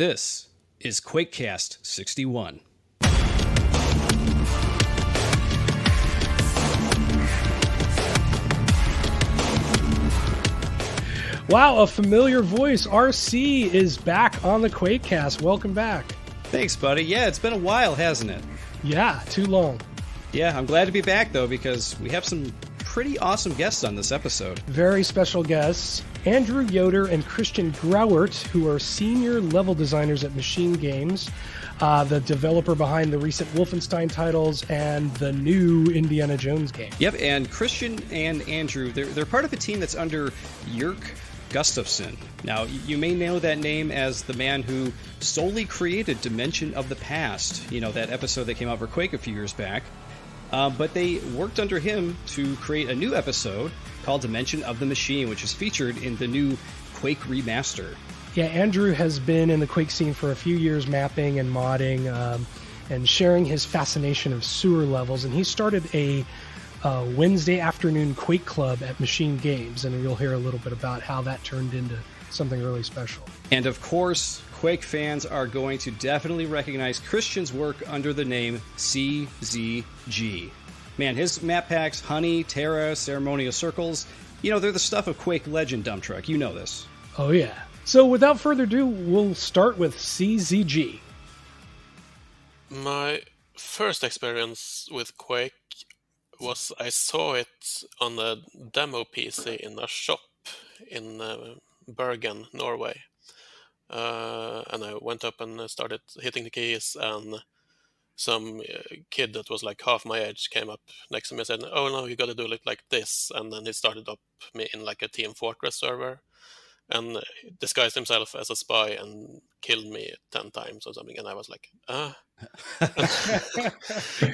This is Quakecast 61. Wow, a familiar voice. RC is back on the Quakecast. Welcome back. Thanks, buddy. Yeah, it's been a while, hasn't it? Yeah, too long. Yeah, I'm glad to be back, though, because we have some pretty awesome guests on this episode. Very special guests. Andrew Yoder and Christian Grauert, who are senior level designers at Machine Games, the developer behind the recent Wolfenstein titles and the new Indiana Jones game. Yep, and Christian and Andrew, they're part of a team that's under Jörg Gustafsson. Now, you may know that name as the man who solely created Dimension of the Past, you know, that episode that came out for Quake a few years back. But they worked under him to create a new episode called Dimension of the Machine, which is featured in the new Quake remaster. Yeah, Andrew has been in the Quake scene for a few years, mapping and modding and sharing his fascination of sewer levels. And he started a Wednesday afternoon Quake club at Machine Games, and you'll hear a little bit about how that turned into something really special. And of course, Quake fans are going to definitely recognize Christian's work under the name CZG. Man, his map packs, Honey, Terra, Ceremonial Circles, you know, they're the stuff of Quake Legend Dump Truck. You know this. Oh, yeah. So without further ado, we'll start with CZG. My first experience with Quake was I saw it on a demo PC in a shop in Bergen, Norway. And I went up and started hitting the keys, and some kid that was like half my age came up next to me and said, "Oh no, you gotta do it like this." And then he started up me in like a Team Fortress server and disguised himself as a spy and killed me 10 times or something. And I was like,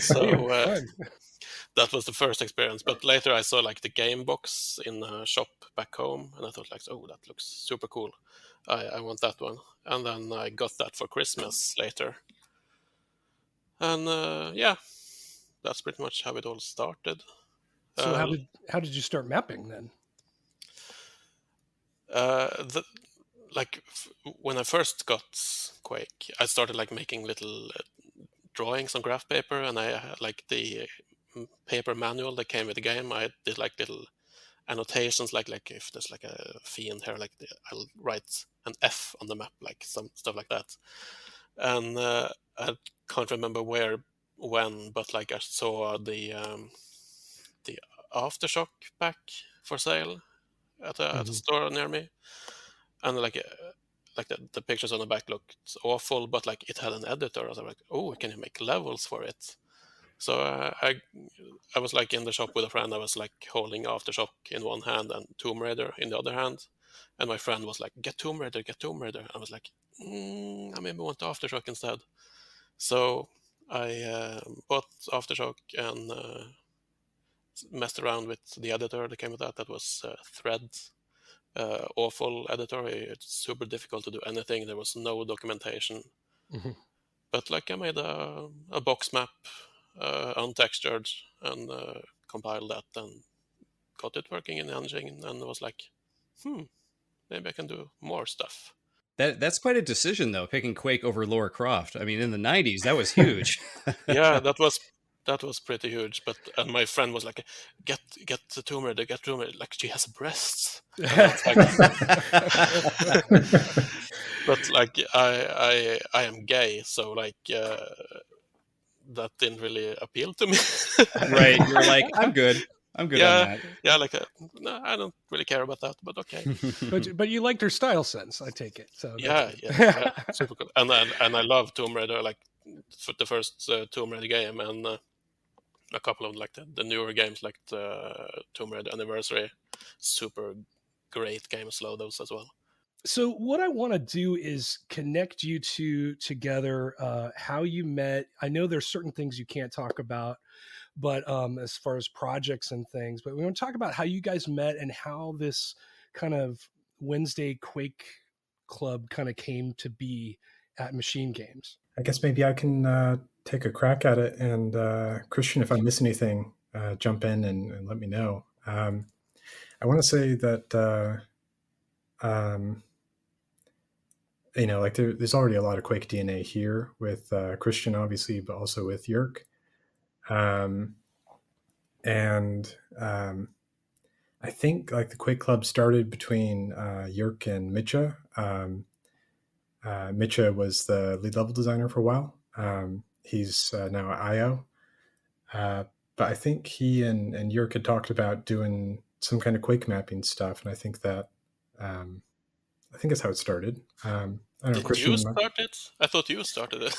So that was the first experience. But later I saw like the game box in a shop back home, and I thought like, oh, that looks super cool. I want that one. And then I got that for Christmas later. And yeah, that's pretty much how it all started. So how did you start mapping then? When I first got Quake, I started like making little drawings on graph paper, and I had like the paper manual that came with the game. I did like little annotations, like if there's like a fiend here, like I'll write an F on the map, like some stuff like that. And I can't remember when, but like I saw the Aftershock pack for sale at a store near me, and like the pictures on the back looked awful, but like it had an editor. I was like, oh, can you make levels for it? So I was like in the shop with a friend. I was like holding Aftershock in one hand and Tomb Raider in the other hand, and my friend was like, get Tomb Raider. I was like, I maybe want Aftershock instead. So I bought Aftershock and messed around with the editor that came with that. That was Thread. Awful editor. It's super difficult to do anything. There was no documentation. Mm-hmm. But like I made a box map, untextured, and compiled that and got it working in the engine, and was like, maybe I can do more stuff. That's quite a decision, though, picking Quake over Lara Croft. I mean, in the 90s, that was huge. Yeah, that was pretty huge. But and my friend was like, get the Tomb Raider, like she has breasts. Like, but like I am gay, so like that didn't really appeal to me. Right, you're like, I'm good on that. Yeah, like no, I don't really care about that, but okay. but you liked her style sense, I take it. So yeah, super cool. And I love Tomb Raider, like for the first Tomb Raider game, and a couple of like the newer games, like the Tomb Raider Anniversary, super great games. Love those as well. So what I want to do is connect you two together, how you met. I know there's certain things you can't talk about, but as far as projects and things, but we want to talk about how you guys met and how this kind of Wednesday Quake club kind of came to be at Machine Games. I guess maybe I can take a crack at it, and Christian, if I miss anything, jump in and let me know. I want to say that like there's already a lot of Quake DNA here with Christian, obviously, but also with Yerk. And I think like the Quake Club started between Yerk and Mitcha. Mitcha was the lead level designer for a while. He's now at IO. But I think he and Yerk had talked about doing some kind of Quake mapping stuff, and I think that's how it started. I don't know, Didn't Christian. you start it? I thought you started it.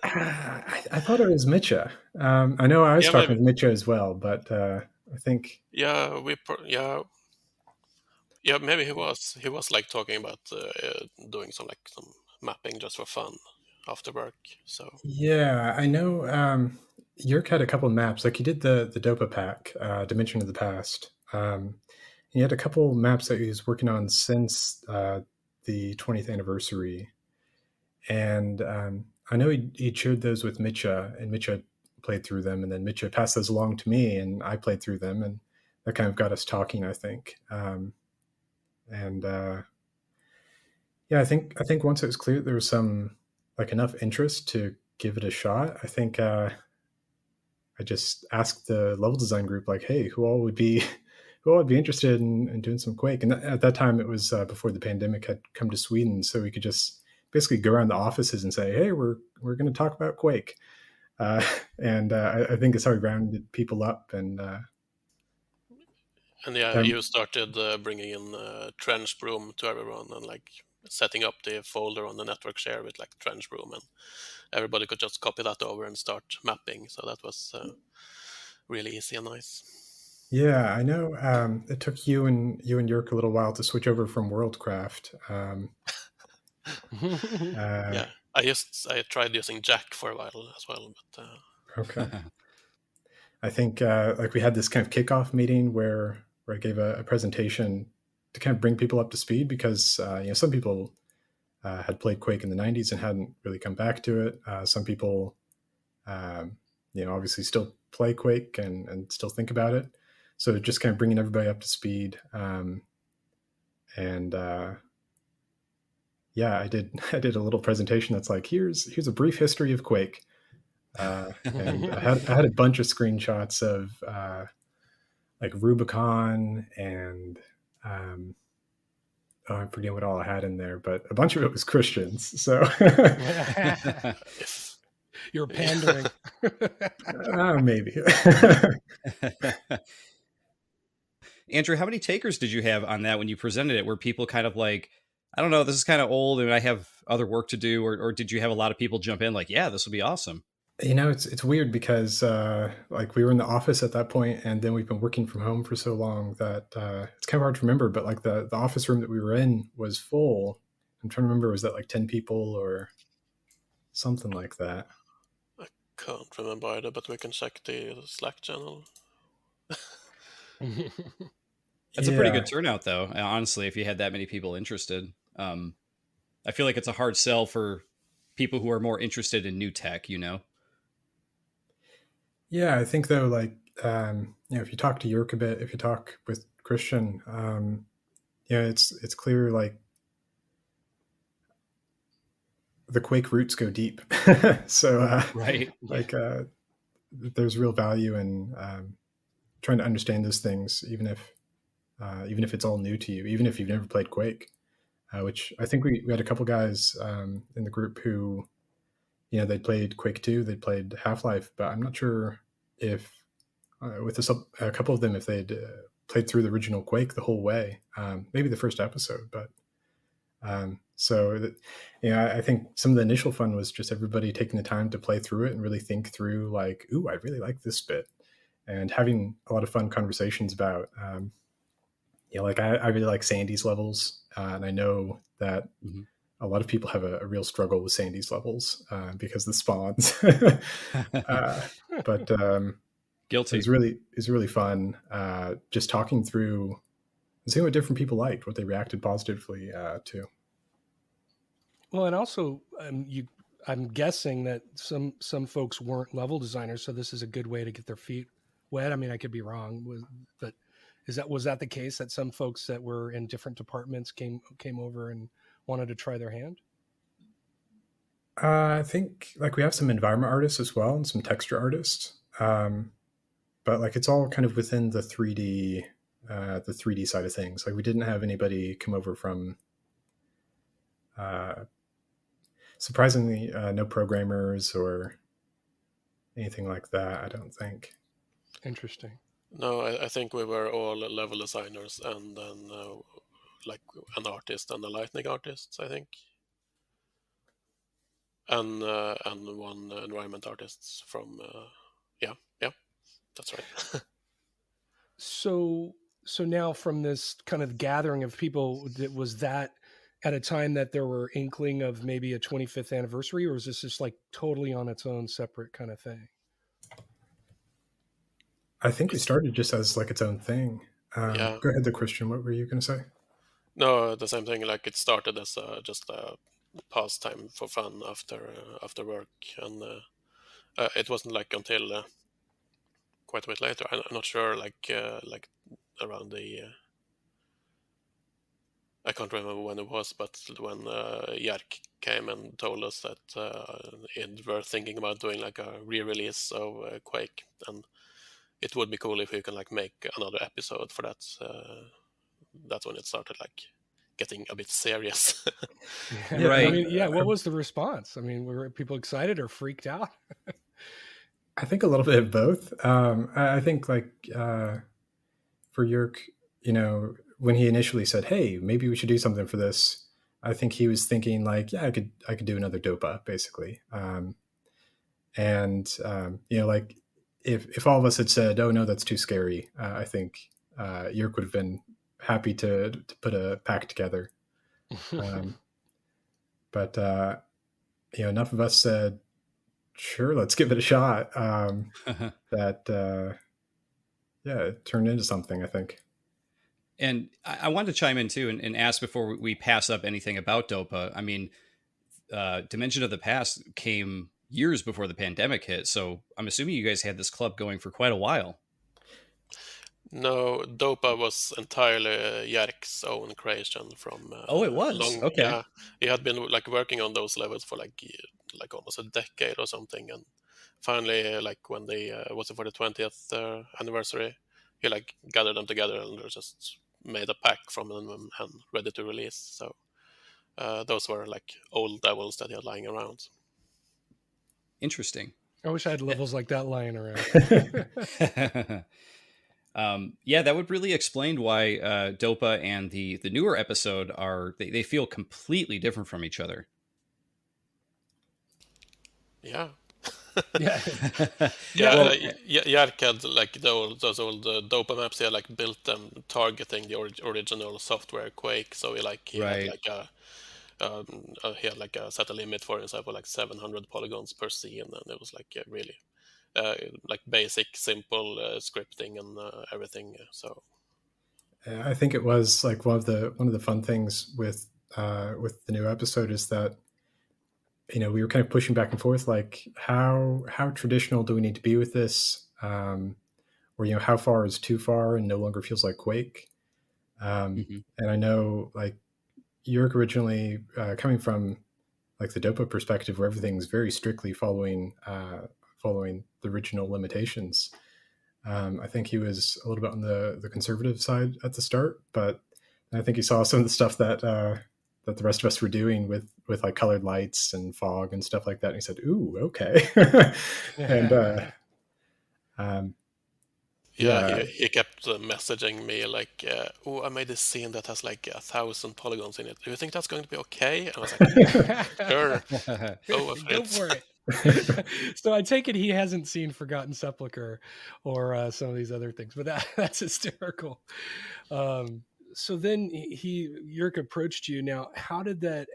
I thought it was Mitcha. I know I was Yeah, talking maybe. with Mitcha as well, but I think Yeah, yeah, maybe he was like talking about doing some mapping just for fun after work. So yeah, I know. Yerk had a couple of maps, like he did the Dopa pack, Dimension of the Past. He had a couple maps that he was working on since the 20th anniversary, and I know he shared those with Mitcha, and Mitcha played through them, and then Mitcha passed those along to me, and I played through them, and that kind of got us talking, I think. And yeah, I think once it was clear there was some like enough interest to give it a shot, I think I just asked the level design group like, hey, who all would be who all would be interested in doing some Quake? And at that time, it was before the pandemic had come to Sweden, so we could just basically go around the offices and say, hey, we're going to talk about Quake. Uh, and I think it's how we rounded people up. And and yeah, you started bringing in Trench Broom to everyone and like setting up the folder on the network share with like Trench Broom, and everybody could just copy that over and start mapping. So that was really easy and nice. yeah, I know it took you and Yerk a little while to switch over from Worldcraft. Yeah, I tried using Jack for a while as well, but Okay. I think like we had this kind of kickoff meeting where I gave a presentation to kind of bring people up to speed because some people had played Quake in the 90s and hadn't really come back to it. Some people obviously still play Quake and still think about it. So just kind of bringing everybody up to speed. And yeah, I did a little presentation that's like, here's a brief history of Quake. And I had a bunch of screenshots of like Rubicon and I'm forgetting what all I had in there, but a bunch of it was Christians. So you're pandering. Maybe. Andrew, how many takers did you have on that when you presented it? Were people kind of like, I don't know, this is kind of old and I have other work to do, or did you have a lot of people jump in like, yeah, this will be awesome? It's weird because like we were in the office at that point, and then we've been working from home for so long that it's kind of hard to remember. But like the office room that we were in was full. I'm trying to remember, was that like 10 people or something like that? I can't remember either. But we can check the Slack channel. That's a pretty good turnout, though. Honestly, if you had that many people interested, I feel like it's a hard sell for people who are more interested in new tech. Yeah, I think though, like if you talk to Yerk a bit, if you talk with Christian, it's clear like the Quake roots go deep. So right, like there's real value in trying to understand those things, even if it's all new to you, even if you've never played Quake. Which I think we had a couple guys in the group who, they'd played Quake 2, they'd played Half-Life, but I'm not sure if with a couple of them, if they'd played through the original Quake the whole way, maybe the first episode. But I think some of the initial fun was just everybody taking the time to play through it and really think through like, ooh, I really like this bit, and having a lot of fun conversations about, like I really like Sandy's levels, and I know that a lot of people have a real struggle with Sandy's levels because the spawns. But guilty. It was really fun just talking through and seeing what different people liked, what they reacted positively to. Well, and also I'm guessing that some folks weren't level designers, so this is a good way to get their feet wet. I mean, I could be wrong, but was that the case that some folks that were in different departments came over and wanted to try their hand? I think like we have some environment artists as well and some texture artists, but like it's all kind of within the 3D side of things. Like we didn't have anybody come over from surprisingly no programmers or anything like that. I don't think. Interesting. No, I think we were all level designers and then like an artist and a lightning artist, I think, and one environment artist from yeah, that's right. So now from this kind of gathering of people, was that at a time that there were inkling of maybe a 25th anniversary, or was this just like totally on its own separate kind of thing? I think we started just as like its own thing. Yeah. Go ahead, the Christian. What were you going to say? No, the same thing. Like it started as just a pastime for fun after work, and it wasn't like until quite a bit later. I'm not sure, like around the I can't remember when it was, but when Jark came and told us that we're thinking about doing like a re-release of Quake, and it would be cool if we can like make another episode for that. That's when it started like getting a bit serious. Yeah. Right. I mean, yeah. What was the response? I mean, were people excited or freaked out? I think a little bit of both. I think like for Yerk, you know, when he initially said, "Hey, maybe we should do something for this," I think he was thinking like, "Yeah, I could do another Dopa," basically. You know, like if all of us had said, "Oh no, that's too scary," I think Yerk would have been happy to put a pack together. But you know, enough of us said, "Sure, let's give it a shot." That yeah, it turned into something, I think. And I wanted to chime in too and ask before we pass up anything about Dopa. I mean, Dimension of the Past came years before the pandemic hit, so I'm assuming you guys had this club going for quite a while. No, Dopa was entirely Jark's own creation from Oh, it was? long. Okay. Yeah, he had been like working on those levels for like almost a decade or something, and finally, like when they was it for the 20th anniversary, he like gathered them together and just made a pack from them and ready to release. So those were like old devils that he had lying around. Interesting. I wish I had levels like that lying around. Yeah, that would really explain why Dopa and the newer episode they feel completely different from each other. Yeah. Yeah. Yeah, Well, Jark had like those old Dopa maps. He had like built them targeting the original software Quake. So he had right. like he had like a set a limit for himself of like 700 polygons per scene, and it was like really like basic, simple scripting and everything. So I think it was like one of the fun things with the new episode is that, you know, we were kind of pushing back and forth, like how traditional do we need to be with this, or you know, how far is too far and no longer feels like Quake. Mm-hmm. And I know like Yerk originally coming from like the Dopa perspective, where everything's very strictly following the original limitations. I think he was a little bit on the conservative side at the start, but I think he saw some of the stuff that that the rest of us were doing with like colored lights and fog and stuff like that. And he said, "Ooh, okay." And yeah, he kept messaging me like, "Oh, I made this scene that has like 1,000 polygons in it. Do you think that's going to be okay?" And I was like, "Sure, go for it." So I take it he hasn't seen Forgotten Sepulchre or some of these other things, but that's hysterical. So then Yerk approached you. Now, how did the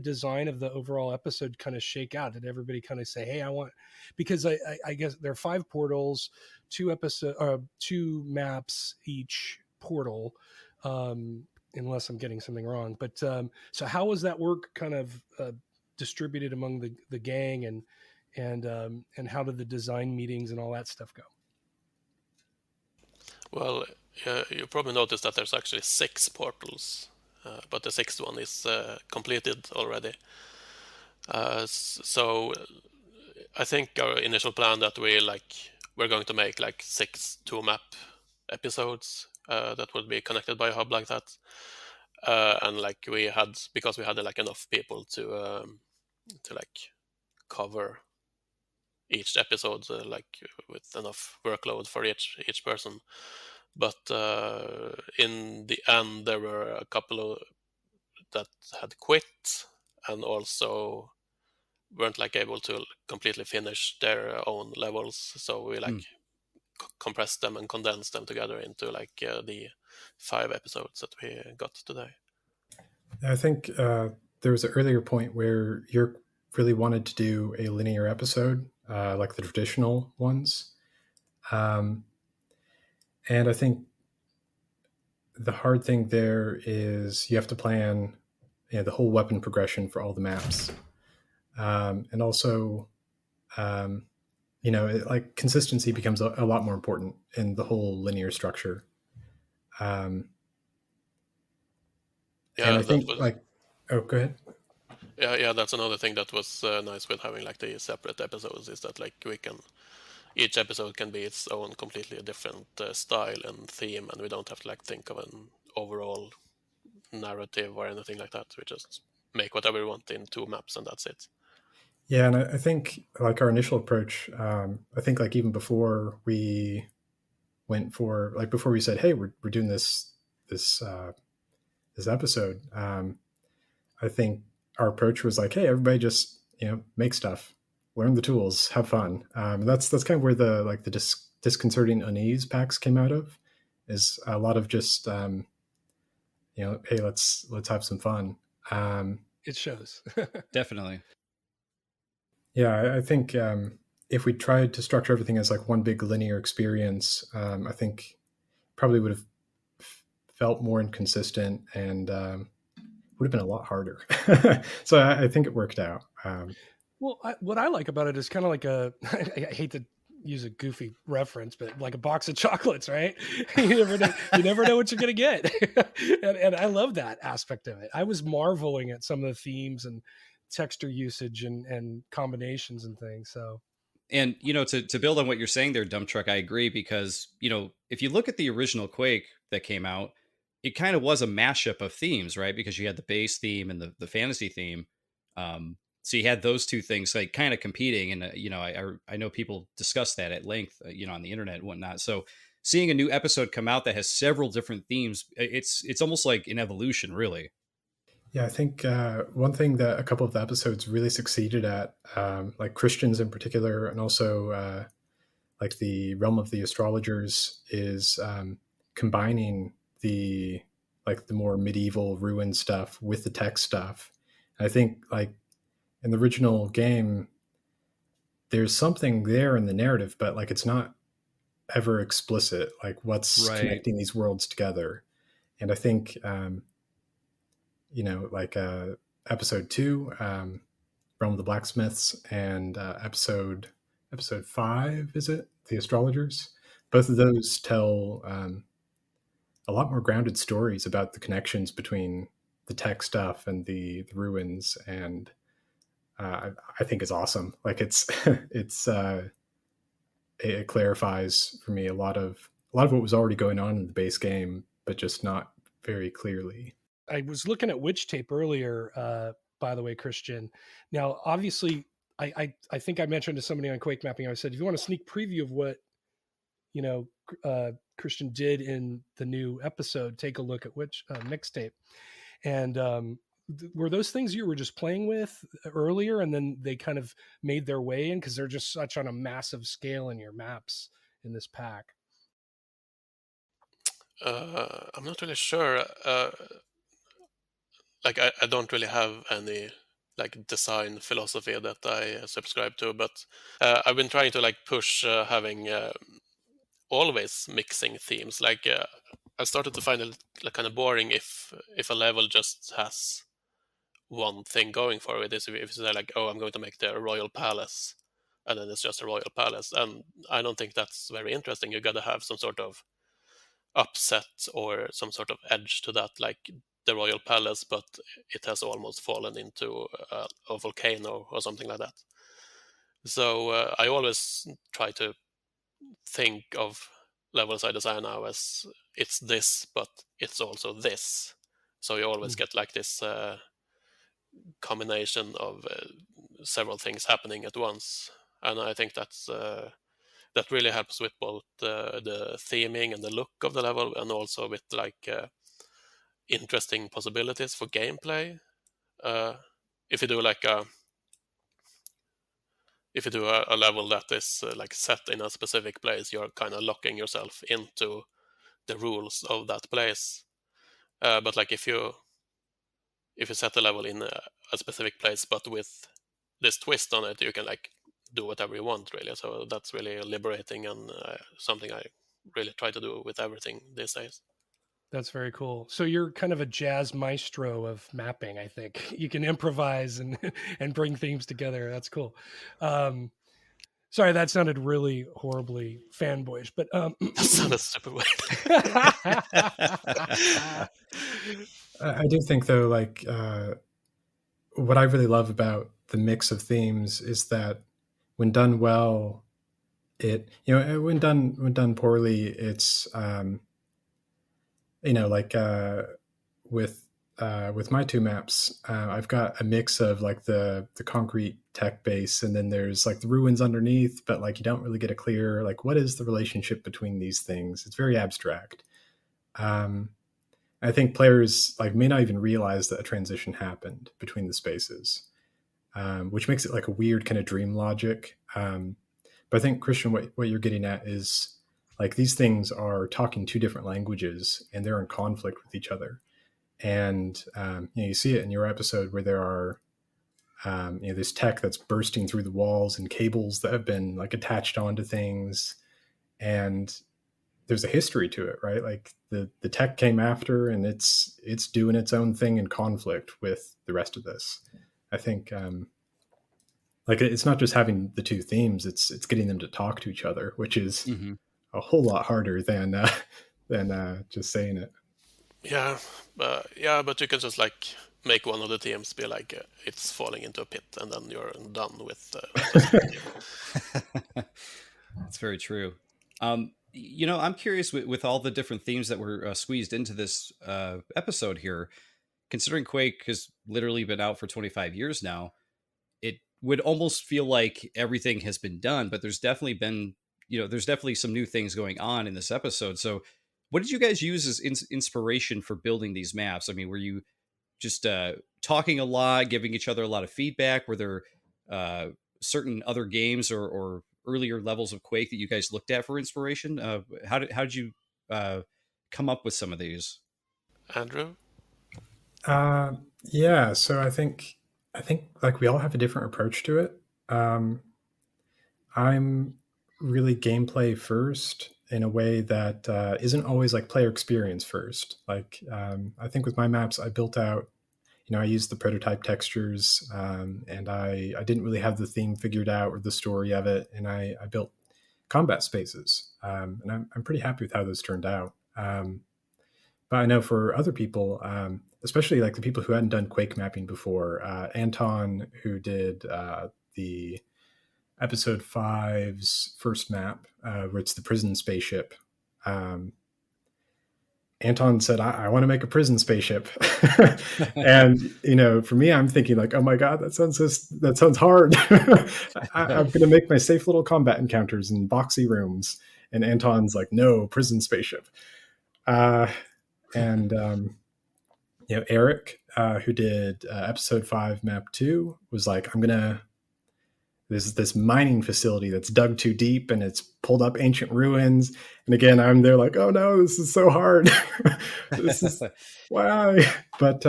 design of the overall episode kind of shake out? Did everybody kind of say, "Hey, I want," because I guess there are 5 portals, 2 maps each portal, unless I'm getting something wrong. But so how was that work kind of distributed among the gang, and how did the design meetings and all that stuff go? Well, you probably noticed that there's actually 6 portals, but the 6th one is completed already. So I think our initial plan that we're going to make like 6 2-map episodes that would be connected by a hub like that, and like because we had like enough people to like cover each episode like with enough workload for each person. But in the end, there were a couple that had quit and also weren't like able to completely finish their own levels. So we like compressed them and condensed them together into like the 5 episodes that we got today. I think there was an earlier point where you really wanted to do a linear episode, like the traditional ones. And I think the hard thing there is you have to plan the whole weapon progression for all the maps. And also, like consistency becomes a lot more important in the whole linear structure. And I think oh, go ahead. Yeah, that's another thing that was nice with having like the separate episodes is that like each episode can be its own completely different style and theme, and we don't have to like think of an overall narrative or anything like that. We just make whatever we want in 2 maps and that's it. Yeah, and I think like our initial approach, I think like even before we went for like before we said, hey, we're doing this episode, I think our approach was like, hey, everybody just make stuff, learn the tools, have fun. That's kind of where the disconcerting unease packs came out of, is a lot of just hey, let's have some fun. It shows. Definitely. Yeah, I think if we tried to structure everything as like one big linear experience, I think probably would have felt more inconsistent and would have been a lot harder. So I think it worked out. Well, what I like about it is kind of like I hate to use a goofy reference, but like a box of chocolates, right? You never know what you're going to get. and I love that aspect of it. I was marveling at some of the themes and texture usage and combinations and things. So, and to build on what you're saying there, Dump Truck, I agree, because if you look at the original Quake that came out, it kind of was a mashup of themes, right? Because you had the base theme and the fantasy theme. So you had those two things like kind of competing, and I know people discuss that at length, on the internet and whatnot. So seeing a new episode come out that has several different themes, it's almost like an evolution, really. Yeah, I think one thing that a couple of the episodes really succeeded at, like Christians in particular, and also like the realm of the astrologers, is combining the more medieval ruin stuff with the tech stuff. And I think like in the original game, there's something there in the narrative, but like it's not ever explicit, like what's connecting these worlds together. And I think like episode 2, Realm of the Blacksmiths, and episode 5, is it, the Astrologers, both of those tell a lot more grounded stories about the connections between the tech stuff and the ruins, and I think is awesome. Like it's it clarifies for me a lot of what was already going on in the base game, but just not very clearly. I was looking at Witch Tape earlier, by the way, Christian. Now, obviously, I think I mentioned to somebody on Quake Mapping, I said, if you want a sneak preview of what, Christian did in the new episode, take a look at Witch Mixtape. And were those things you were just playing with earlier and then they kind of made their way in because they're just such on a massive scale in your maps in this pack? I'm not really sure. Like I don't really have any like design philosophy that I subscribe to, but I've been trying to like push having always mixing themes. Like I started to find it like, kind of boring if a level just has one thing going for it. Is if they're like, oh, I'm going to make the royal palace, and then it's just a royal palace, and I don't think that's very interesting. You got to have some sort of upset or some sort of edge to that. Like the royal palace, but it has almost fallen into a volcano or something like that. So I always try to think of levels I design now as it's this, but it's also this. So you always get like this combination of several things happening at once, and I think that really helps with both the theming and the look of the level, and also with like interesting possibilities for gameplay. If you do like a level that is like set in a specific place, you're kind of locking yourself into the rules of that place. But like if you set a level in a specific place, but with this twist on it, you can like do whatever you want, really. So that's really liberating, and something I really try to do with everything these days. That's very cool. So you're kind of a jazz maestro of mapping, I think. You can improvise and and bring themes together. That's cool. Sorry, that sounded really horribly fanboyish, but That sounded super weird. I do think, though, like what I really love about the mix of themes is that when done well, when done poorly, it's like with my two maps, I've got a mix of like the concrete tech base, and then there's like the ruins underneath, but like you don't really get a clear like what is the relationship between these things. It's very abstract. I think players like may not even realize that a transition happened between the spaces, which makes it like a weird kind of dream logic. But I think, Christian, what you're getting at is like these things are talking two different languages and they're in conflict with each other. And you see it in your episode where there are this tech that's bursting through the walls and cables that have been like attached onto things, and there's a history to it, right? Like the tech came after, and it's doing its own thing in conflict with the rest of this. I think like it's not just having the two themes; it's getting them to talk to each other, which is a whole lot harder than just saying it. Yeah, but you can just like make one of the teams be like it's falling into a pit, and then you're done with. That's very true. I'm curious with all the different themes that were squeezed into this episode here. Considering Quake has literally been out for 25 years now, it would almost feel like everything has been done. But there's definitely been, there's definitely some new things going on in this episode. So, what did you guys use as inspiration for building these maps? I mean, were you just talking a lot, giving each other a lot of feedback? Were there certain other games or earlier levels of Quake that you guys looked at for inspiration? How did you come up with some of these? Andrew? Yeah, so I think like we all have a different approach to it. I'm really gameplay first in a way that isn't always like player experience first. Like I think with my maps, I built out, I used the prototype textures, and I didn't really have the theme figured out or the story of it, and I built combat spaces, and I'm pretty happy with how those turned out. But I know for other people, especially like the people who hadn't done Quake mapping before, Anton, who did the episode 5's first map, where it's the prison spaceship. Anton said, I want to make a prison spaceship. And, for me, I'm thinking like, oh my God, that sounds hard. I'm going to make my safe little combat encounters in boxy rooms. And Anton's like, no, prison spaceship. And Eric, who did episode 5 map 2, was like, there's this mining facility that's dug too deep and it's pulled up ancient ruins. And again, I'm there like, oh no, this is so hard. This is why. But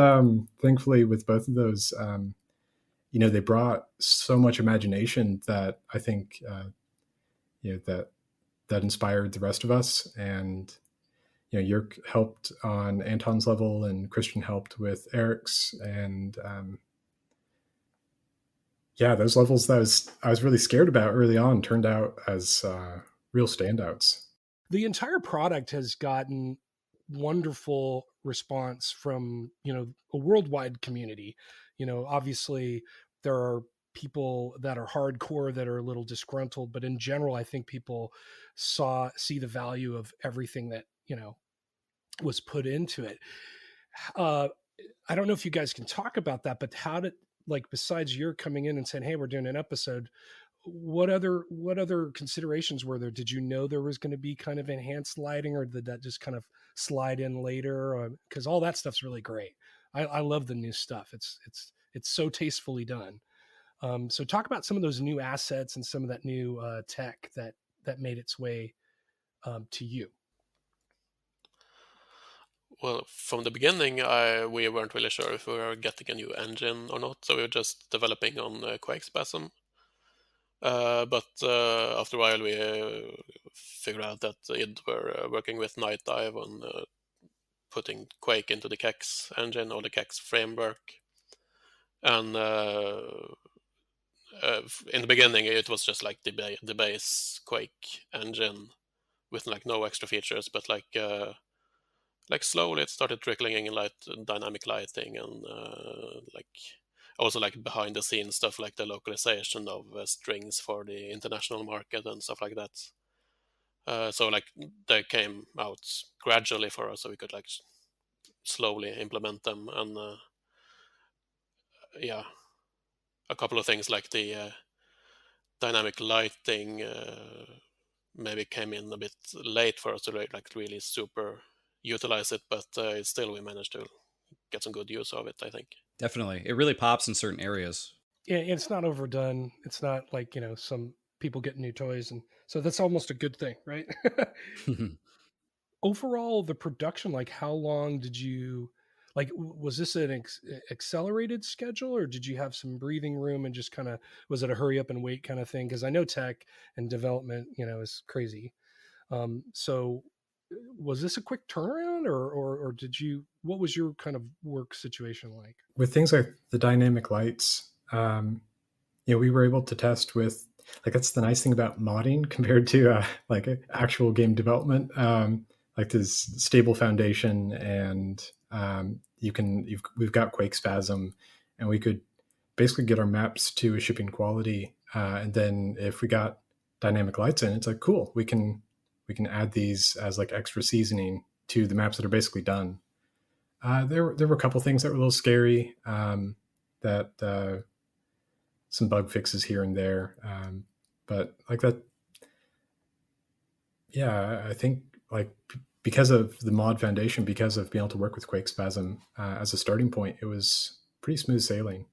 thankfully with both of those, they brought so much imagination that I think, that inspired the rest of us. And, Yerk helped on Anton's level and Christian helped with Eric's. And, yeah, those levels that I was really scared about early on turned out as real standouts. The entire product has gotten wonderful response from, a worldwide community. Obviously there are people that are hardcore that are a little disgruntled, but in general, I think people see the value of everything that, was put into it. Uh, I don't know if you guys can talk about that, but how did, like, besides your coming in and saying, "Hey, we're doing an episode," what other considerations were there? Did you know there was going to be kind of enhanced lighting, or did that just kind of slide in later? Because all that stuff's really great. I love the new stuff. It's so tastefully done. So talk about some of those new assets and some of that new tech that made its way to you. Well, from the beginning, we weren't really sure if we were getting a new engine or not, so we were just developing on Quakespasm. But after a while, we figured out that it were working with Night Dive on putting Quake into the Kex engine or the Kex framework. And in the beginning, it was just like the base Quake engine with like no extra features, but like slowly it started trickling in dynamic lighting and like also like behind the scenes stuff like the localization of strings for the international market and stuff like that. So like they came out gradually for us, so we could like slowly implement them. And yeah, a couple of things like the dynamic lighting maybe came in a bit late for us to like really super utilize it, but still we managed to get some good use of it, I think. Definitely. It really pops in certain areas. Yeah, it's not overdone. It's not like, some people getting new toys, and so that's almost a good thing, right? Overall, the production, like, how long did you, like, was this an accelerated schedule, or did you have some breathing room and just kind of, was it a hurry up and wait kind of thing? Because I know tech and development, is crazy. So was this a quick turnaround, or did you, what was your kind of work situation like? With things like the dynamic lights, we were able to test with, like, that's the nice thing about modding compared to like actual game development. Like this stable foundation, and we've got Quakespasm, and we could basically get our maps to a shipping quality, and then if we got dynamic lights in, it's like, cool, we can add these as like extra seasoning to the maps that are basically done. There were a couple things that were a little scary, that some bug fixes here and there, but like that, yeah, I think like because of the mod foundation, because of being able to work with Quakespasm as a starting point, it was pretty smooth sailing.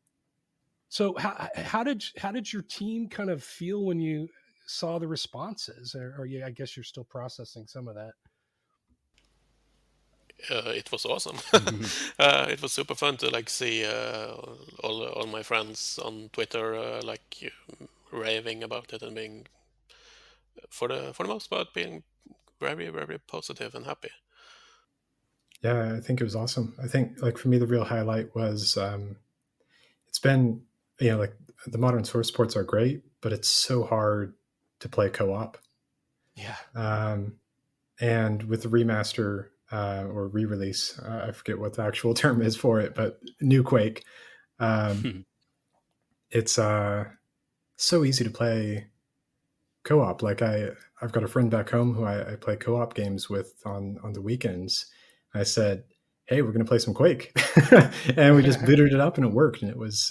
So how did your team kind of feel when you saw the responses, or I guess you're still processing some of that? It was awesome. It was super fun to like see all my friends on Twitter like raving about it and being for the most part being very very positive and happy. Yeah, I think it was awesome. I think like for me the real highlight was it's been, like the modern source ports are great, but it's so hard to play co-op. Yeah. And with the remaster or re-release, I forget what the actual term is for it, but new Quake, it's so easy to play co-op. Like I've got a friend back home who I play co-op games with on the weekends. I said, hey, we're going to play some Quake. And we just booted it up and it worked. And it was,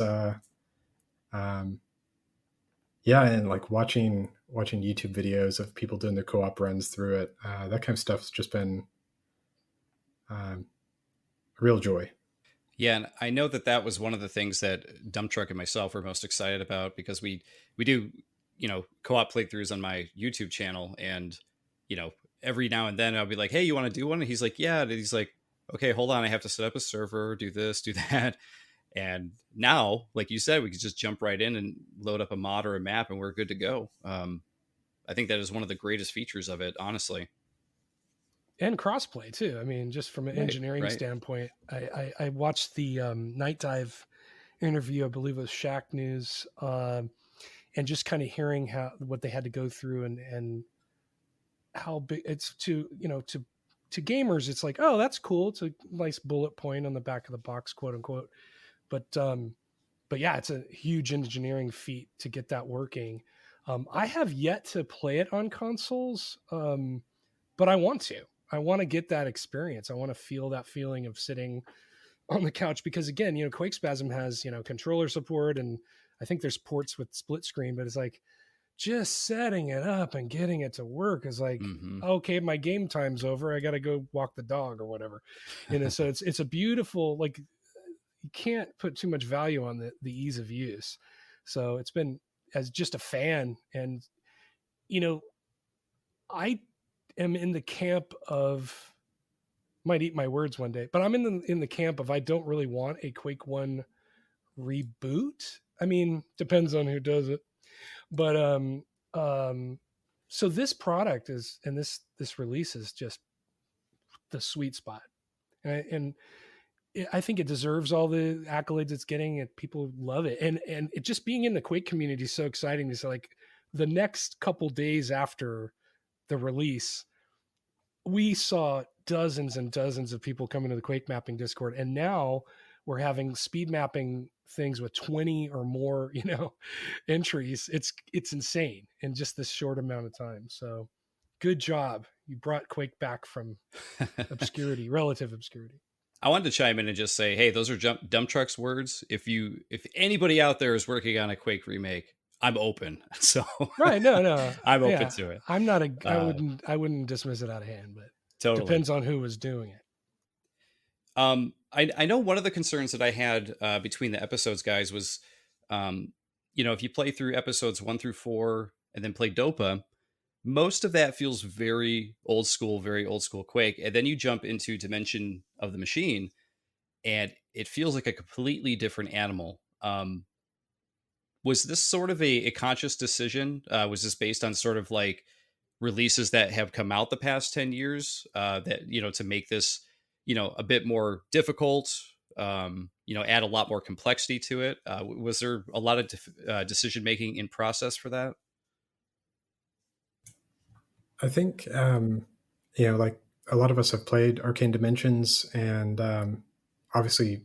yeah. And like watching YouTube videos of people doing their co-op runs through it, that kind of stuff's just been a real joy. Yeah, and I know that was one of the things that Dump Truck and myself were most excited about, because we do, co-op playthroughs on my YouTube channel, and, every now and then I'll be like, hey, you want to do one? And he's like, yeah. And he's like, okay, hold on, I have to set up a server, do this, do that. And now, like you said, we could just jump right in and load up a mod or a map and we're good to go. I think that is one of the greatest features of it, honestly. And crossplay too. I mean, just from an engineering standpoint, I watched the Night Dive interview, I believe it was Shack News, and just kind of hearing what they had to go through and how big it's to to gamers, it's like, oh, that's cool. It's a nice bullet point on the back of the box, quote unquote. But yeah, it's a huge engineering feat to get that working. I have yet to play it on consoles, but I want to. I want to get that experience. I want to feel that feeling of sitting on the couch because, again, Quake Spasm has controller support, and I think there's ports with split screen, but it's like just setting it up and getting it to work is like, okay, my game time's over. I got to go walk the dog or whatever. So it's a beautiful, like, you can't put too much value on the ease of use. So it's been, as just a fan, and I am in the camp of, might eat my words one day, but I'm in the camp of, I don't really want a Quake 1 reboot. I mean, depends on who does it. But so this product is, and this release is just the sweet spot. And I think it deserves all the accolades it's getting, and people love it. And it just being in the Quake community is so exciting. It's like the next couple days after the release, we saw dozens and dozens of people coming to the Quake mapping Discord. And now we're having speed mapping things with 20 or more, entries. It's insane in just this short amount of time. So good job. You brought Quake back from obscurity, relative obscurity. I wanted to chime in and just say, hey, those are Dump Truck's words. If anybody out there is working on a Quake remake, I'm open. So right, no, I'm open to it. I'm not I wouldn't dismiss it out of hand, but totally depends on who was doing it. I know one of the concerns that I had between the episodes, guys, was, if you play through episodes 1 through 4 and then play Dopa, most of that feels very old school Quake. And then you jump into Dimension of the Machine and it feels like a completely different animal. Was this sort of a conscious decision? Was this based on sort of like releases that have come out the past 10 years that, to make this, a bit more difficult, add a lot more complexity to it? Was there a lot of decision-making in process for that? I think, like a lot of us have played Arcane Dimensions, and obviously,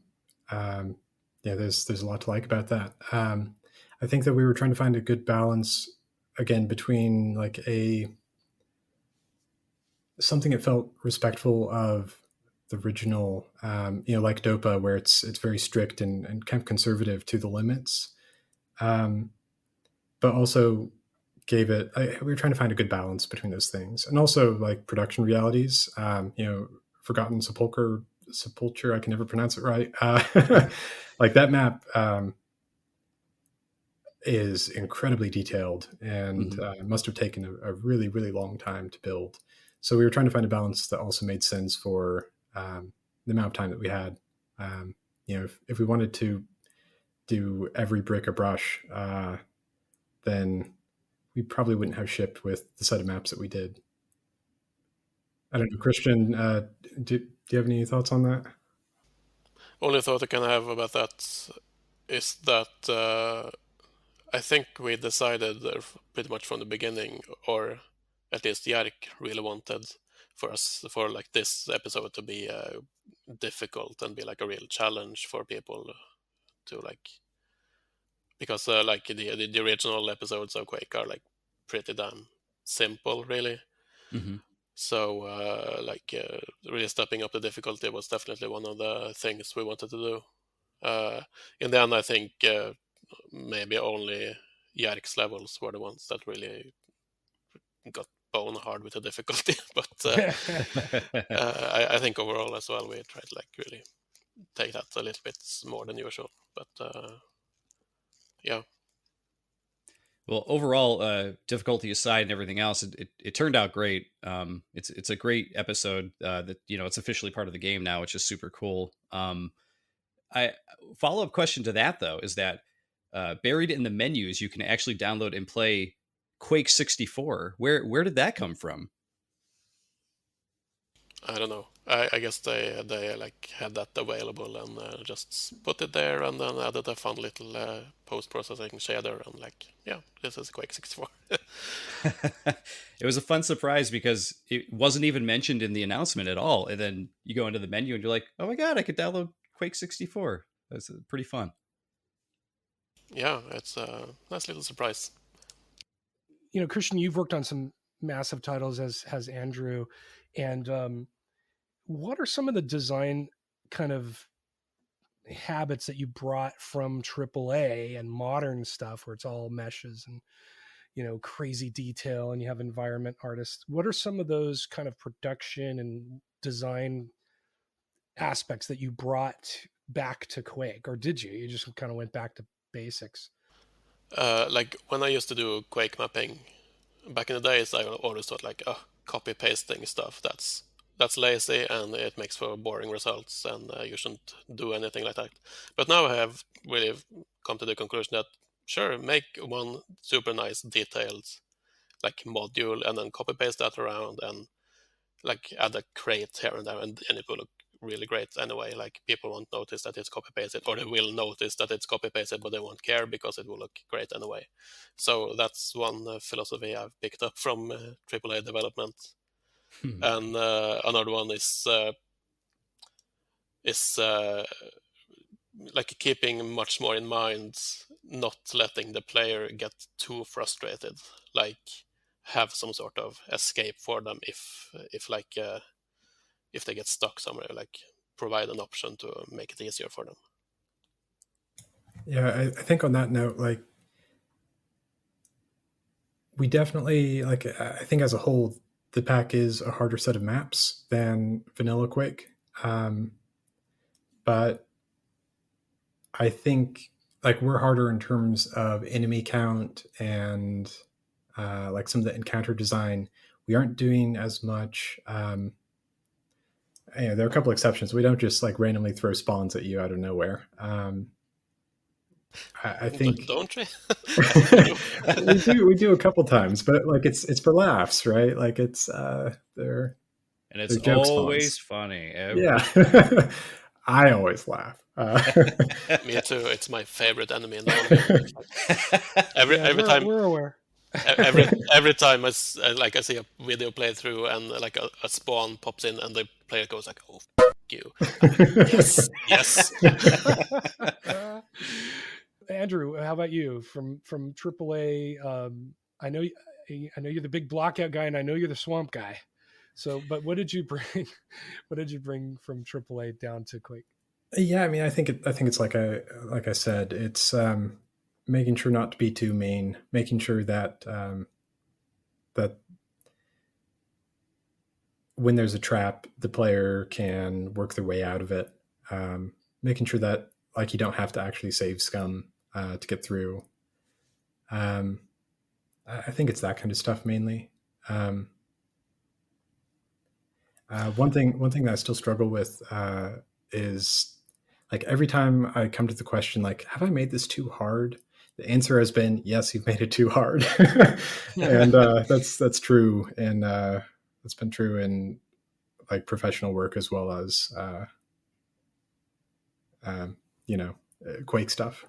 there's a lot to like about that. I think that we were trying to find a good balance, again, between like something that felt respectful of the original, like Dopa, where it's very strict and kind of conservative to the limits, but also gave it, we were trying to find a good balance between those things, and also like production realities. Forgotten Sepulcher, I can never pronounce it right. Like that map is incredibly detailed, and must have taken a really, really long time to build. So we were trying to find a balance that also made sense for the amount of time that we had. If we wanted to do every brick a brush, then we probably wouldn't have shipped with the set of maps that we did. I don't know, Christian, do you have any thoughts on that? Only thought I can have about that is that I think we decided pretty much from the beginning, or at least Jarek really wanted for like this episode to be difficult and be like a real challenge for people to like, because like the original episodes of Quake are like pretty damn simple, really. So really stepping up the difficulty was definitely one of the things we wanted to do. In the end, I think maybe only Jarek's levels were the ones that really got bone hard with the difficulty. But I think overall as well, we tried to like really take that a little bit more than usual. But yeah. Well, overall, difficulty aside and everything else, it turned out great. It's a great episode that, it's officially part of the game now, which is super cool. Follow-up question to that, though, is that buried in the menus, you can actually download and play Quake 64. Where did that come from? I don't know. I guess they like had that available and just put it there and then added a fun little post-processing shader and like, yeah, this is Quake 64. It was a fun surprise because it wasn't even mentioned in the announcement at all. And then you go into the menu and you're like, oh my God, I could download Quake 64. That's pretty fun. Yeah, it's a nice little surprise. Christian, you've worked on some massive titles, as has Andrew, and what are some of the design kind of habits that you brought from AAA and modern stuff where it's all meshes and crazy detail and you have environment artists? What are some of those kind of production and design aspects that you brought back to Quake, or did you just kind of went back to basics? Like when I used to do Quake mapping back in the days, I always thought like, oh, copy pasting stuff. That's lazy and it makes for boring results, and you shouldn't do anything like that. But now I have really come to the conclusion that sure, make one super nice detailed like module and then copy paste that around and like add a crate here and there, and it will look really great anyway. Like people won't notice that it's copy pasted, or they will notice that it's copy pasted, but they won't care because it will look great anyway. So that's one philosophy I've picked up from AAA development. And another one is like keeping much more in mind not letting the player get too frustrated. Like have some sort of escape for them if like if they get stuck somewhere, like provide an option to make it easier for them. Yeah, I think on that note, like we definitely like I think as a whole, the pack is a harder set of maps than vanilla Quake, but I think like we're harder in terms of enemy count and like some of the encounter design. We aren't doing as much. There are a couple exceptions. We don't just like randomly throw spawns at you out of nowhere. I think Don't we? we do a couple times, but like it's for laughs, right? Like it's they're And it's joke always spawns. funny. Yeah, I always laugh. Me too. It's my favorite enemy in the online. Every time We're aware. every time I see a video playthrough and like a spawn pops in and the player goes like, "Oh, you!" Yes, yes. Andrew, how about you from AAA? I know you're the big blockout guy, and I know you're the swamp guy. So, but what did you bring? What did you bring from AAA down to Quake? Yeah, I mean, I think it's like I said, it's making sure not to be too mean, making sure that that when there's a trap, the player can work their way out of it. Making sure that like you don't have to actually save scum to get through. I think it's that kind of stuff mainly. One thing that I still struggle with is like every time I come to the question, like, have I made this too hard? The answer has been yes, you've made it too hard, and that's true, and that's been true in like professional work as well as Quake stuff.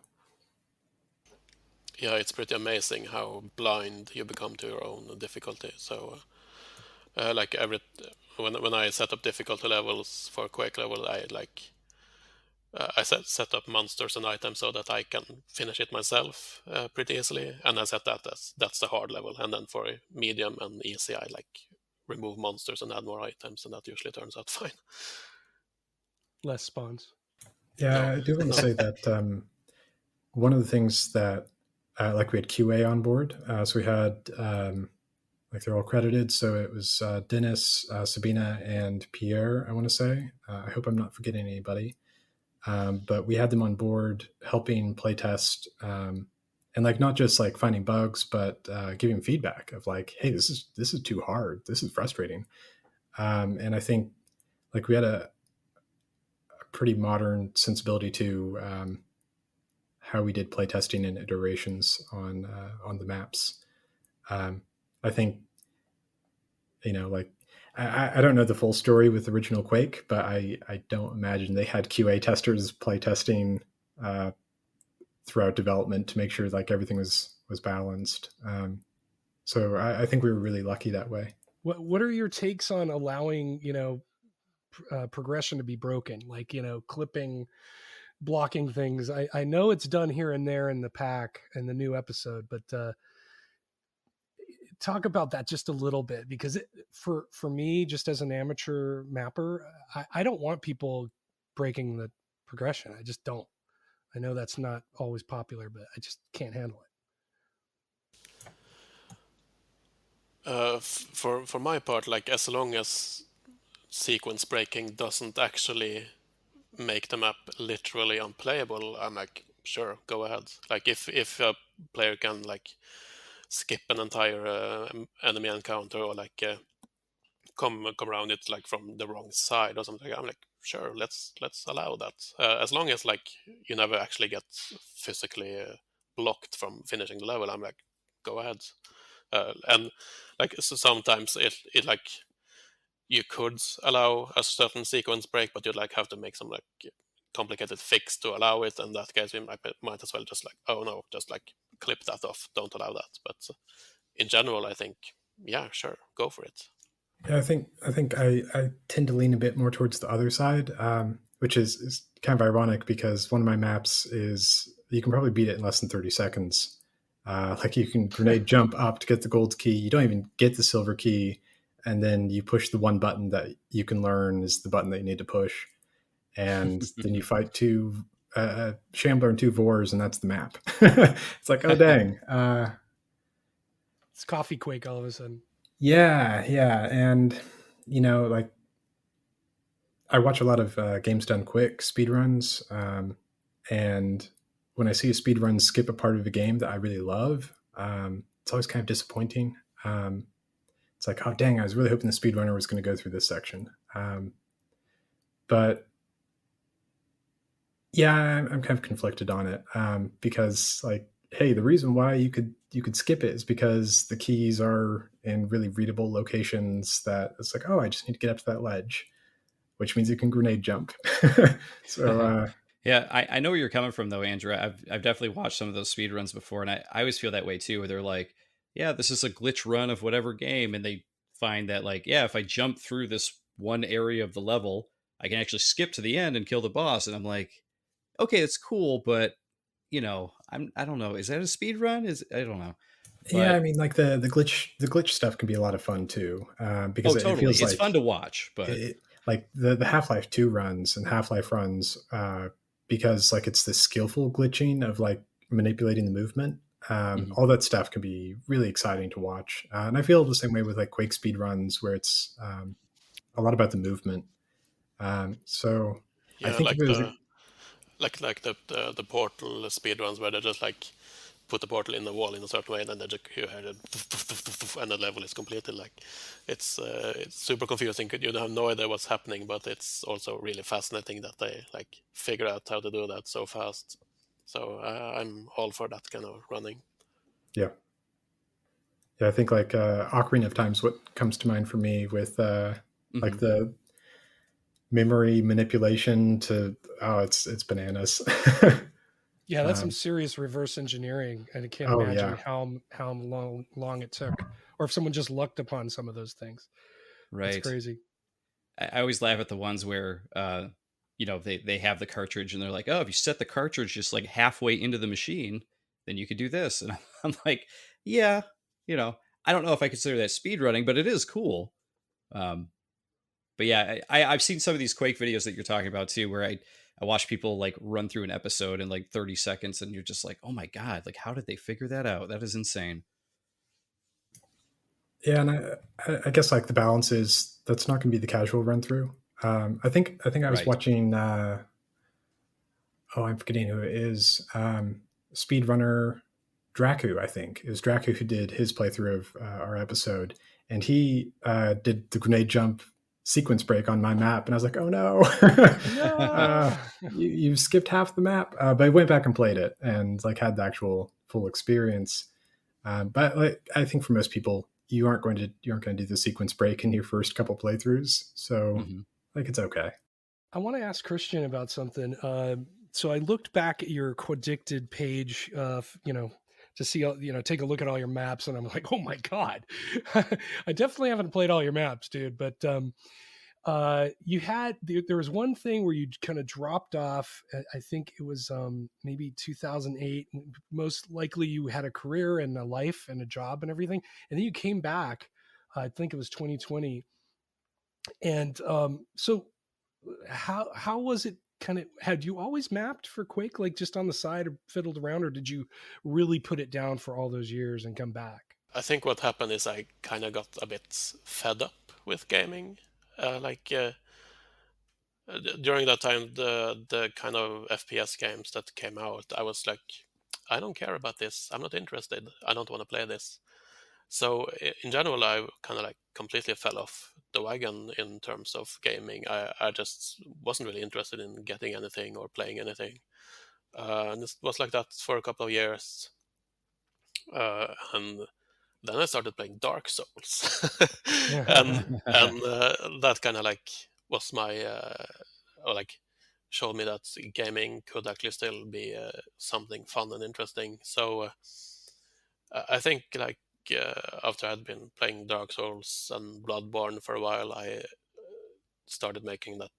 Yeah, it's pretty amazing how blind you become to your own difficulty. So, like when I set up difficulty levels for Quake level, I set up monsters and items so that I can finish it myself pretty easily, and I set that's the hard level. And then for medium and easy, I like remove monsters and add more items, and that usually turns out fine. Less spawns. Yeah, No, I do want to no. say that one of the things that like we had QA on board, so we had like they're all credited. So it was Dennis, Sabina, and Pierre. I want to say. I hope I'm not forgetting anybody. But we had them on board helping playtest and like not just like finding bugs, but giving feedback of like, hey, this is too hard. This is frustrating. And I think like we had a pretty modern sensibility to how we did playtesting and iterations on the maps. I think like I don't know the full story with original Quake, but I don't imagine they had QA testers play testing throughout development to make sure like everything was balanced. So I think we were really lucky that way. What are your takes on allowing, progression to be broken, like, clipping, blocking things? I know it's done here and there in the pack and the new episode, but talk about that just a little bit, because for me, just as an amateur mapper, I don't want people breaking the progression. I just don't. I know that's not always popular, but I just can't handle it. For my part, like as long as sequence breaking doesn't actually make the map literally unplayable, I'm like, sure, go ahead. Like if a player can like skip an entire enemy encounter, or like come around it like from the wrong side or something, I'm like, sure, let's allow that, as long as like you never actually get physically blocked from finishing the level. I'm like, go ahead. And like so sometimes it like you could allow a certain sequence break, but you'd like have to make some like complicated fix to allow it. In that case, we might as well just like, oh no, just like clip that off, don't allow that. But in general, I think, yeah, sure, go for it. Yeah, I think I tend to lean a bit more towards the other side, which is kind of ironic because one of my maps is you can probably beat it in less than 30 seconds. Like you can grenade jump up to get the gold key. You don't even get the silver key, and then you push the one button that you can learn is the button that you need to push, and then you fight two Shambler and two Vors, and that's the map. It's like, oh dang, It's coffee Quake all of a sudden. Yeah, and like I watch a lot of games done quick speedruns, and when I see a speedrun skip a part of a game that I really love, it's always kind of disappointing. It's like, oh dang, I was really hoping the speedrunner was going to go through this section. But yeah, I'm kind of conflicted on it, because like, hey, the reason why you could skip it is because the keys are in really readable locations that it's like, oh, I just need to get up to that ledge, which means you can grenade jump. So yeah, I know where you're coming from though, Andrew. I've definitely watched some of those speed runs before, and I always feel that way too, where they're like, yeah, this is a glitch run of whatever game, and they find that like, yeah, if I jump through this one area of the level, I can actually skip to the end and kill the boss. And I'm like, okay, it's cool, but I don't know. Is that a speed run? I don't know. But, yeah, I mean, like the glitch stuff can be a lot of fun too, because totally. it feels it's like fun to watch. But like the Half-Life 2 runs and Half-Life runs, because like it's this skillful glitching of like manipulating the movement. All that stuff can be really exciting to watch, and I feel the same way with like Quake speed runs, where it's a lot about the movement. So yeah, I think like if it was the portal speed runs where they just like put the portal in the wall in a certain way, and then they just you hear it, and the level is completed. Like it's super confusing. You have no idea what's happening, but it's also really fascinating that they like figure out how to do that so fast. So I'm all for that kind of running. yeah, I think like Ocarina of Time's what comes to mind for me with like the memory manipulation to it's bananas. Yeah, that's some serious reverse engineering, and I can't imagine how long it took, or if someone just lucked upon some of those things. Right, it's crazy. I always laugh at the ones where they have the cartridge and they're like, oh, if you set the cartridge just like halfway into the machine, then you could do this. And I'm like, yeah, I don't know if I consider that speed running, but it is cool. But yeah, I've seen some of these Quake videos that you're talking about too, where I watch people like run through an episode in like 30 seconds, and you're just like, oh my god, like how did they figure that out? That is insane. Yeah, and I guess like the balance is that's not going to be the casual run through. I think I was watching. I'm forgetting who it is. Speedrunner Draku, I think it was Draku who did his playthrough of our episode, and he did the grenade jump sequence break on my map, and I was like, oh no, you skipped half the map. But I went back and played it and like had the actual full experience. But like I think for most people, you aren't going to do the sequence break in your first couple playthroughs. So like it's okay. I want to ask Christian about something. So I looked back at your Quadicted page, to see, take a look at all your maps, and I'm like, oh my god, I definitely haven't played all your maps, dude. But there was one thing where you kind of dropped off. I think it was maybe 2008. Most likely, you had a career and a life and a job and everything, and then you came back. I think it was 2020, and so how was it? Kind of, had you always mapped for Quake, like just on the side or fiddled around, or did you really put it down for all those years and come back? I think what happened is I kind of got a bit fed up with gaming. During that time, the kind of FPS games that came out, I was like, I don't care about this. I'm not interested. I don't want to play this. So in general, I kind of like completely fell off the wagon in terms of gaming. I just wasn't really interested in getting anything or playing anything. And it was like that for a couple of years. And then I started playing Dark Souls. and that kind of like was my, or like showed me that gaming could actually still be something fun and interesting. So I think like after I'd been playing Dark Souls and Bloodborne for a while, I started making that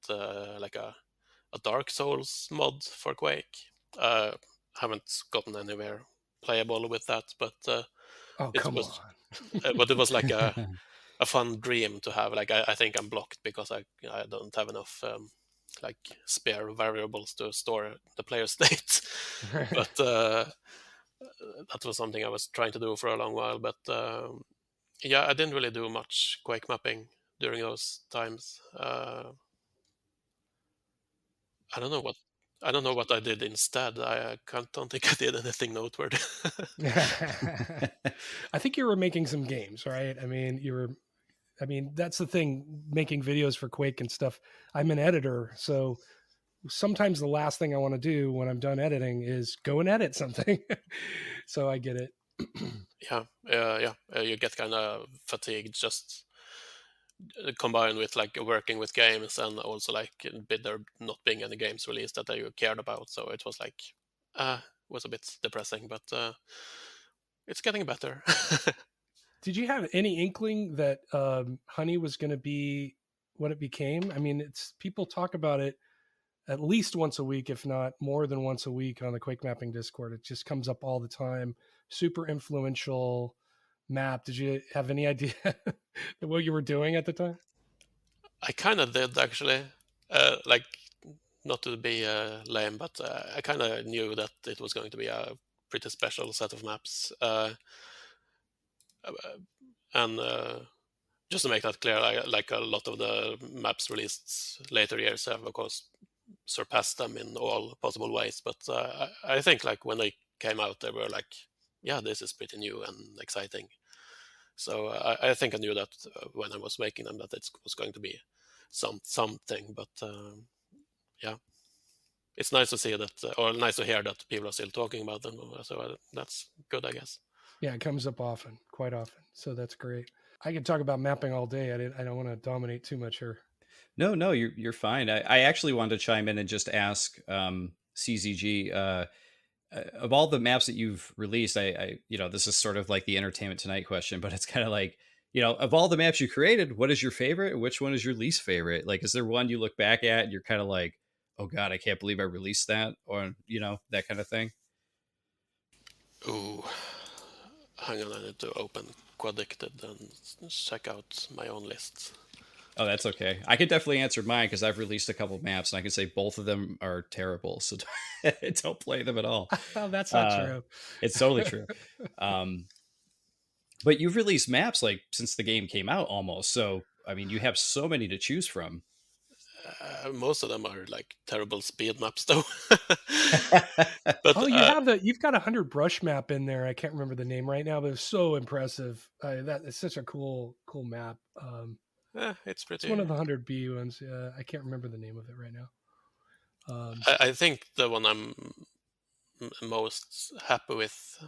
like a Dark Souls mod for Quake. Haven't gotten anywhere playable with that, but Oh, it come was on. but it was like a fun dream to have. Like I think I'm blocked because I don't have enough like spare variables to store the player state. But that was something I was trying to do for a long while. But yeah, I didn't really do much Quake mapping during those times. I don't know what I did instead. Don't think I did anything noteworthy. I think you were making some games, right? I mean, that's the thing, making videos for Quake and stuff. I'm an editor, so sometimes the last thing I want to do when I'm done editing is go and edit something. So I get it. You get kind of fatigued just combined with like working with games and also like there not being any games released that you cared about. So it was like was a bit depressing, but it's getting better. Did you have any inkling that Honey was going to be what it became? I mean, it's people talk about it at least once a week, if not more than once a week on the Quake Mapping Discord. It just comes up all the time. Super influential map. Did you have any idea what you were doing at the time? I kind of did actually. Like, not to be lame, but I kind of knew that it was going to be a pretty special set of maps. And just to make that clear, like a lot of the maps released later years have, of course, surpassed them in all possible ways. But I think like when they came out, they were like, yeah, this is pretty new and exciting. So I think I knew that when I was making them that it was going to be something. But yeah, it's nice to see that, or nice to hear that people are still talking about them. So that's good, I guess. Yeah, it comes up often, quite often. So that's great. I could talk about mapping all day. I don't want to dominate too much here. No, you're fine. I actually wanted to chime in and just ask CZG. Of all the maps that you've released, I this is sort of like the Entertainment Tonight question, but it's kind of like, of all the maps you created, what is your favorite? Which one is your least favorite? Like, is there one you look back at and you're kind of like, oh God, I can't believe I released that, or that kind of thing? Ooh, hang on, I need to open Quadicted and check out my own list. Oh, that's okay. I could definitely answer mine because I've released a couple maps and I can say both of them are terrible. So don't play them at all. Oh, that's not true. It's totally true. But you've released maps like since the game came out almost. So, I mean, you have so many to choose from. Most of them are like terrible speed maps though. But you've got 100 brush map in there. I can't remember the name right now, but it's so impressive. That is such a cool map. It's pretty. It's one of the 100 B ones. I can't remember the name of it right now. I think the one I'm most happy with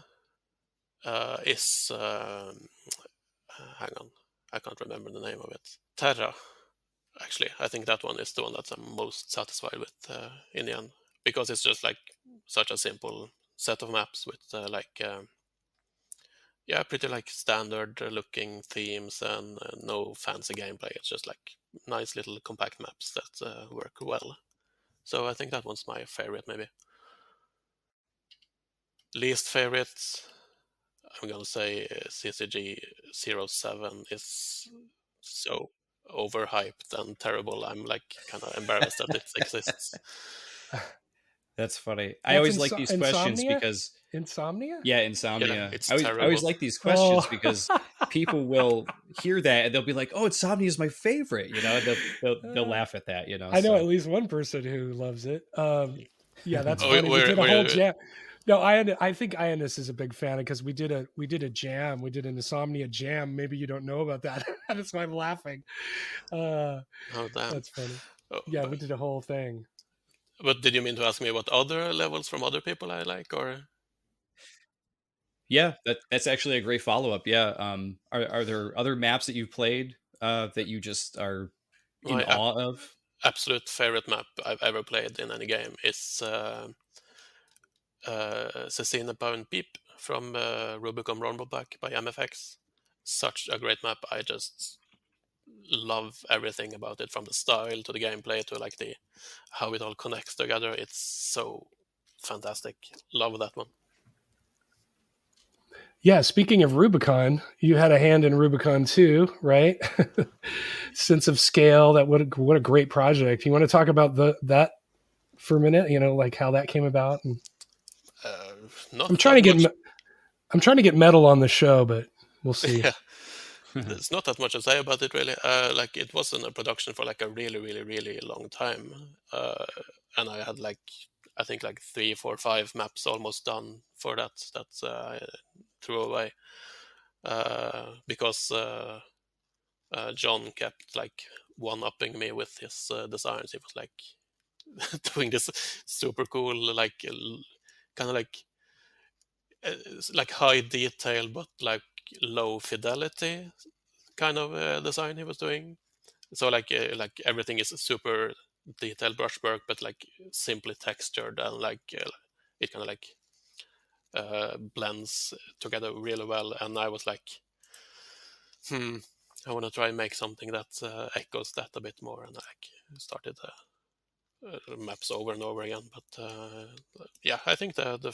is hang on, I can't remember the name of it. Terra. Actually, I think that one is the one that I'm most satisfied with in the end, because it's just like such a simple set of maps with pretty like standard looking themes and no fancy gameplay. It's just like nice little compact maps that work well. So I think that one's my favorite, maybe. Least favorite, I'm gonna say CZG 07 is so overhyped and terrible. I'm like kind of embarrassed that it exists. That's funny. I That's always like these questions Insomnia? because Insomnia? yeah, Yeah, Insomnia. it's I always terrible. like these questions Oh. because people will hear that and they'll be like, "Oh, Insomnia is my favorite." You know, they'll laugh at that. You know, I know so. at least one person who loves it. Yeah, that's Oh, funny. We did a were whole you- jam. No, I think Ionis is a big fan because we did a jam. We did an Insomnia jam. Maybe you don't know about that. That's why I'm laughing. Oh, damn. That's funny. Oh, Yeah, we did a whole thing. but did you mean to ask me what other levels from other people I like, or? Yeah, that's actually a great follow up. Yeah. Are there other maps that you've played that you just are in My awe of? absolute favorite map I've ever played in any game is Cecina Bound Peep from Rubicon Rumbleback by MFX. Such a great map. I just love everything about it, from the style to the gameplay to like the how it all connects together. It's so fantastic. Love that one. Yeah, speaking of Rubicon, you had a hand in Rubicon too, right? Sense of scale. That what a great project. You want to talk about that for a minute? You know, like how that came about. And Not I'm trying that to much. I'm trying to get metal on the show, but we'll see. Yeah, there's not that much to say about it really. Like it was in a production for like a really, really, really long time, and I had like I think like 3, 4, 5 maps almost done for that. I threw away because John kept like one-upping me with his designs. He was like doing this super cool, like kind of like high detail but like low fidelity kind of design he was doing. So like everything is super detailed brushwork, but like simply textured, and like it kind of like blends together really well. And I was like, I want to try and make something that echoes that a bit more, and I like started maps over and over again. But yeah, I think the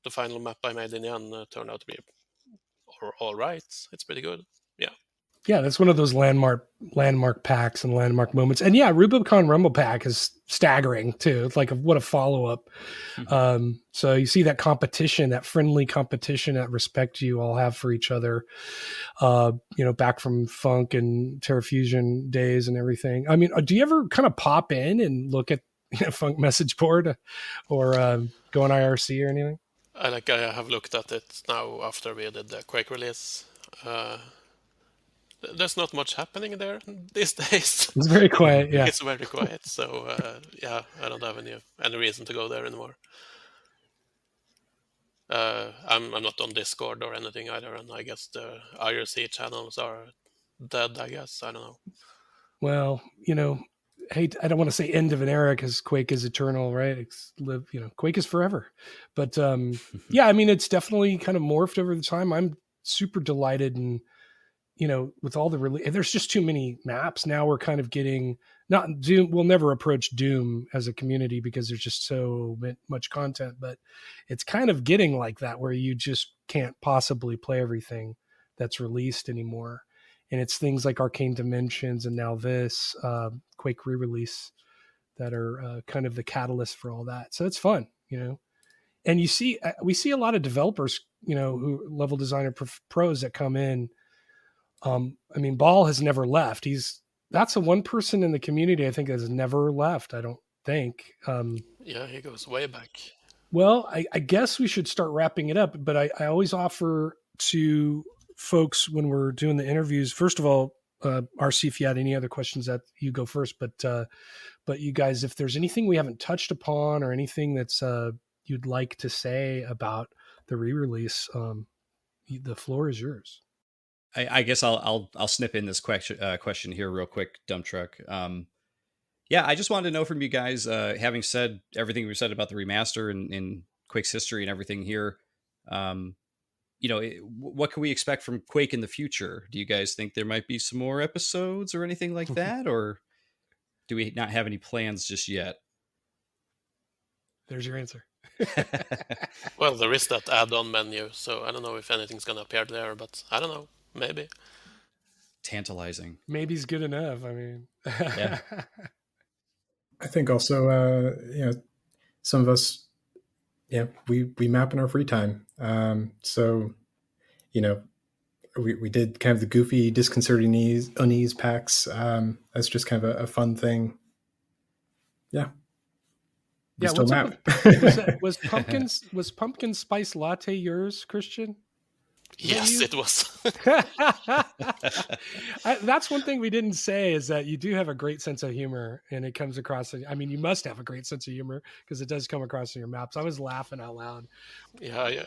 final map I made in the end turned out to be all right. It's pretty good. Yeah. Yeah, that's one of those landmark packs and landmark moments. And yeah, Rubicon Rumble Pack is staggering too. It's like what a follow up. So you see that competition, that friendly competition, that respect you all have for each other. You know, back from Funk and Terrafusion days and everything. I mean, do you ever kind of pop in and look at Funk message board or go on IRC or anything? I have looked at it now after we did the Quake release. There's not much happening there these days. It's very quiet. Yeah. It's very quiet. So yeah, I don't have any reason to go there anymore. I'm not on Discord or anything either, and I guess the IRC channels are dead. I guess I don't know. Well, you know, I don't want to say end of an era because Quake is eternal, right? Quake is forever. But yeah, I mean, it's definitely kind of morphed over the time. I'm super delighted, and with all the there's just too many maps now. We're kind of getting not Doom. We'll never approach Doom as a community because there's just so much content, but it's kind of getting like that where you just can't possibly play everything that's released anymore. And it's things like Arcane Dimensions and now this Quake re-release that are kind of the catalyst for all that. So it's fun, And we see a lot of developers, who level designer pros that come in. I mean, Ball has never left. That's the one person in the community I think has never left. I don't think. Yeah, he goes way back. Well, I guess we should start wrapping it up. But I always offer to folks when we're doing the interviews. First of all, RC, if you had any other questions, that you go first. But you guys, if there's anything we haven't touched upon or anything that's you'd like to say about the re-release, the floor is yours. I guess I'll snip in this question here real quick, Dump Truck. Yeah, I just wanted to know from you guys, having said everything we said about the remaster and Quake's history and everything here, what can we expect from Quake in the future? Do you guys think there might be some more episodes or anything like that, or do we not have any plans just yet? There's your answer. Well, there is that add-on menu, so I don't know if anything's gonna appear there, but I don't know. Maybe. Tantalizing. Maybe's good enough. I mean, Yeah. I think also, some of us, we map in our free time. So, we did kind of the goofy, disconcerting unease packs. That's just kind of a fun thing. Yeah. We still map. Was pumpkin spice latte yours, Christian? Yes, it was. That's one thing we didn't say, is that you do have a great sense of humor, and it comes across. I mean, you must have a great sense of humor because it does come across in your maps. I was laughing out loud. Yeah.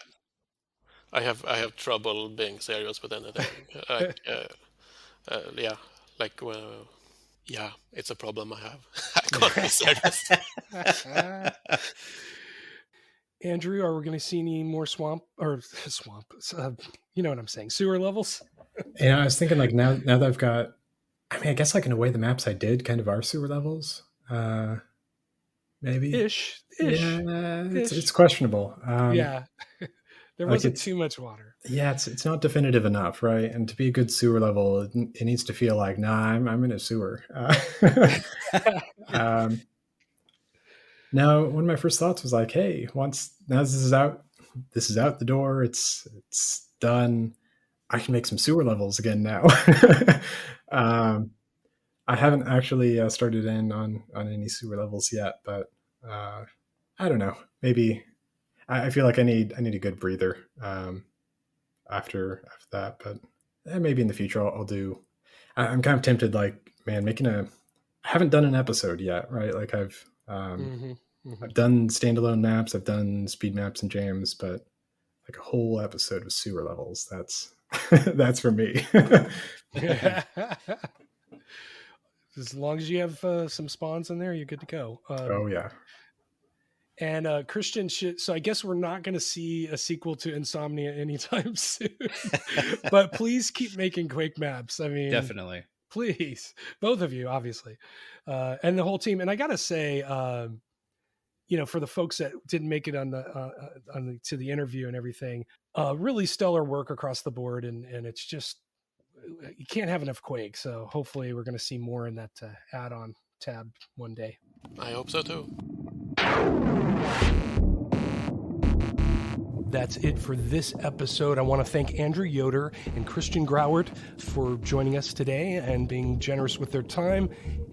I have trouble being serious with anything. Yeah, it's a problem I have. I can't be serious. Andrew, are we going to see any more swamp? You know what I'm saying? Sewer levels? Yeah, I was thinking like now that I've got, I mean, I guess like in a way the maps I did kind of are sewer levels. Maybe. Ish. Yeah, it's questionable. Yeah. There wasn't too much water. Yeah, it's not definitive enough, right? And to be a good sewer level, it needs to feel like, I'm in a sewer. Now, one of my first thoughts was like, hey, now this is out the door. It's done. I can make some sewer levels again now. I haven't actually started in on any sewer levels yet, but I don't know. Maybe I feel like I need a good breather after that, but maybe in the future I'll do. I'm kind of tempted, like, man, I haven't done an episode yet, right? Like I've done standalone maps, I've done speed maps and jams, but like a whole episode of sewer levels, that's for me. As long as you have some spawns in there, you're good to go. Oh yeah. And Christian, so I guess we're not going to see a sequel to Insomnia anytime soon. But please keep making Quake maps. I mean, definitely. Please, both of you, obviously, and the whole team. And I got to say, for the folks that didn't make it to the interview and everything, really stellar work across the board. And it's just, you can't have enough Quake. So hopefully we're going to see more in that add-on tab one day. I hope so too. That's it for this episode. I want to thank Andrew Yoder and Christian Grauert for joining us today and being generous with their time.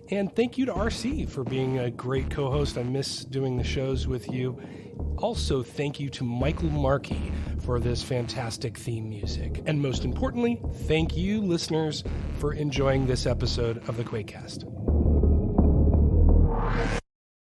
And thank you to RC for being a great co-host. I miss doing the shows with you. Also, thank you to Michael Markey for this fantastic theme music. And most importantly, thank you, listeners, for enjoying this episode of the Quakecast.